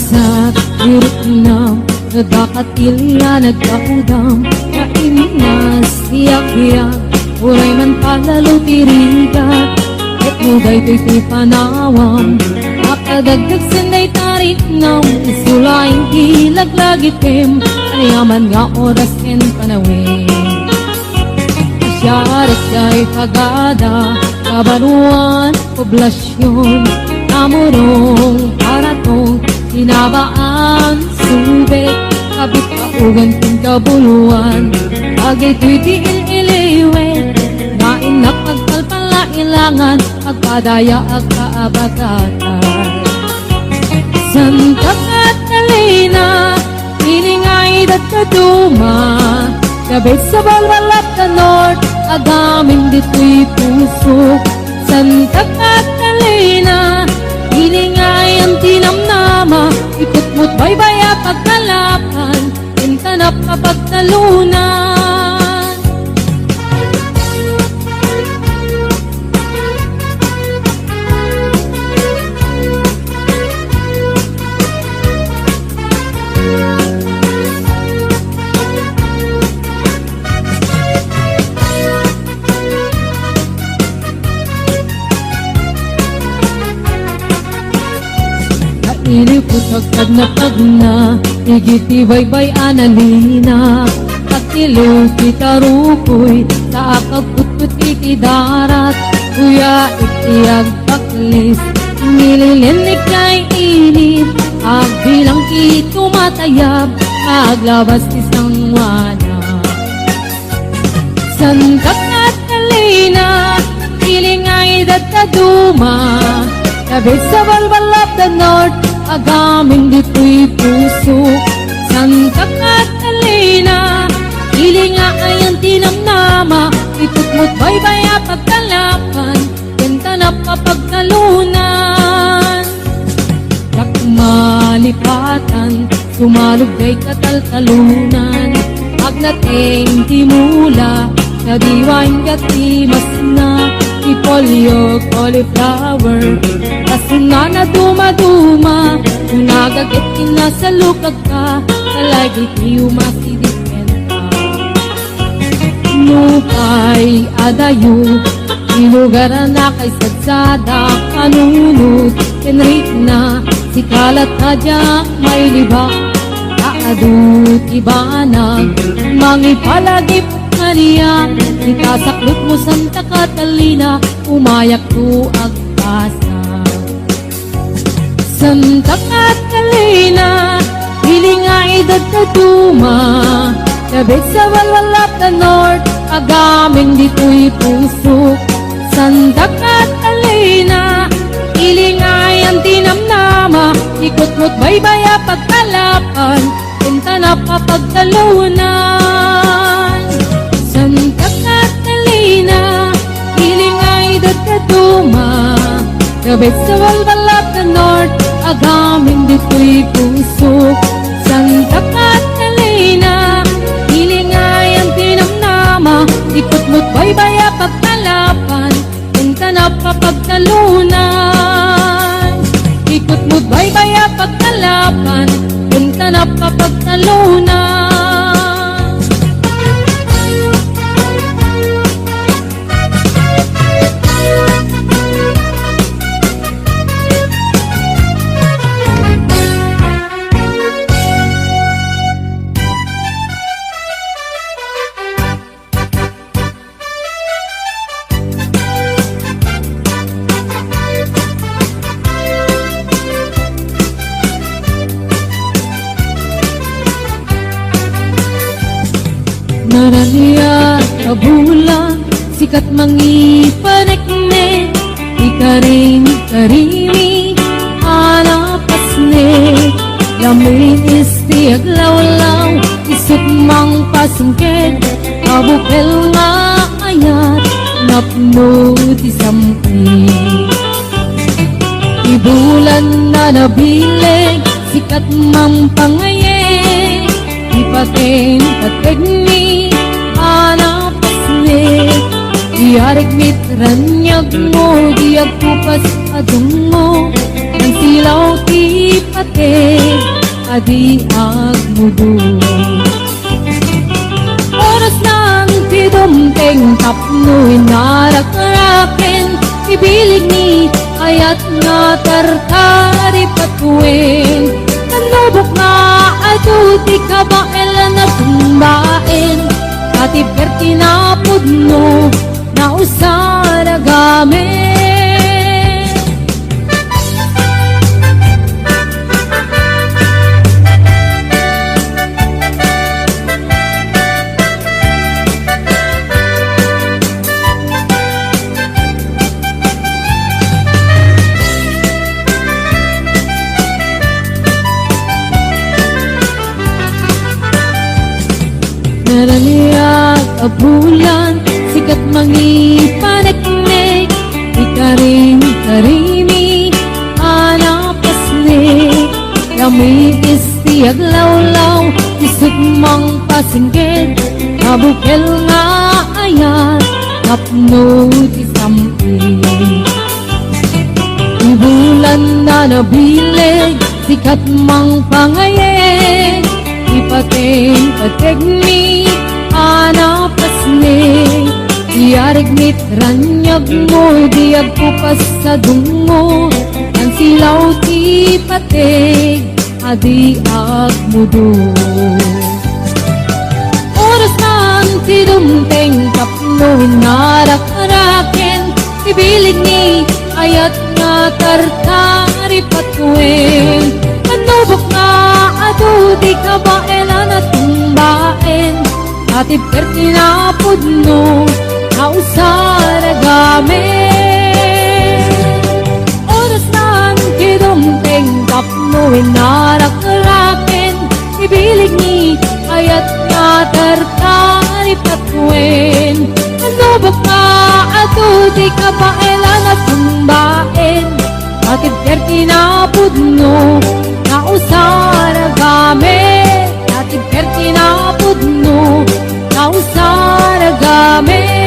sa iriknam, nagkakatilya, nagkaudam, kainas, iyak-iyak, uray man palalo tirigat, at muday to'y panawam, makadagdag sanday tarik ng isulaing ilaglagitim, aniyaman nga oras ken panawin. Syarat kay Pagada, Kabanuan, Poblasyon, Namurong, Paratong, Tinabaan, Subic, Kabit, Kaugan, Tingkabuluan, Bagay to'y tiil-iliwe, Nain na pagpalpalailangan, Pagpadaya at kaabagatan. Santa Catalina, Iningay dat kaduma, Kabit sa balwalat na North, Agaming dito'y puso. Santa Catalina, Iningay ang tinamnama, Ikot mo't baybaya pagkalapan, Intanap kapag talunan. Ilipot agad na pagna, higiti baybay analina, pagtilo kita rukoy, sa akaputput ikidarat, kuya itiyag paklis, nililinig kay init, agbilang kito matayab, aglabas isang wana. Santa Catalina, ilingay dataduma, kabit sa balbalap na North, Agaming dito'y puso. Santa Catalina, ilinga ay ang tinamnama, Ikot mo't baybaya pagkalapan, Kentanap kapagtalunan. Yakmalipatan, sumalugay kataltalunan, Agnating timula, Nadiwain katimas na, Ipolyo, cauliflower, Kasuna na dumaduma, Nagagit ina sa lukag ka, Kalagit niyo masidipenta. Nupay adayo, Ilugaran na kay sadsada, Kanunod, Kenrik na, Sikalat na diyak may libak, Kaadut ibanag, Mangipalagip na niya, Ikasaklot mo Santa Catalina, Umayak to agpasa. Santa Catalina, hilingay dadaduma, Kabit sa balbalap na North, Agaming dito'y puso. Santa Catalina, hilingay ang tinamnama, Ikot mo't baybaya pagkalapan, Kentanap kapagtalunan. Santa Catalina, hilingay dadaduma, Kabit sa balbalap na North, Agaming dito'y puso. Santa Catalina, hilingay ang tinamnama, Ikot mo't baybaya pagkalapan, Kentanap kapagtalunan. Ikot mo't baybaya pagkalapan, Kentanap kapagtalunan. Naraniya kabulan, sikat mangipanekne, ikarin karimi, anapasne, lamin isti aglawlaw, isip mang pasingked, abukel nga ayat, napno ti sampi. Ibulan na nabileg, sikat mang pangaye, ipaten kategni, anapasne, diarig mitranyag mo, diag kupas adung mo, Ang silaw ti pati adi agmudo. Oras ng tidumteng tapnoy narak-raken, ibilig ni ayat nga tartari patuin. Nanubok na aduti kabael na tumbain, ati perti na pudno na usara gamin. Naraniyak abulan, sikat mangipaneknek, ikaring karimi, anapasnek, kami istiyag lawlaw, isut mang pasingked, kabukel nga ayat, kapno ti sampi. Ibulan na nabileg, sikat mang pangayeg, ipating pategni anapasne, iarignit ranyag mo diag kupas sa dungo, ang silaw ti pateg adi agmudo. Oras nan ti dumteng kapno narak-raken, ibilig ni ayat nga tartari patuin. Manubok nga ato di kabaela na tumbain, ati perti na pudno na usara gamin. Oras nan kidumteng kapno narak-raken, ibilig ni ayat nga tartari patuin. Manubok nga ato di kabaela na tumbain, ati perti na pudno na usara gamin, ati perti na pudno na usara gamin.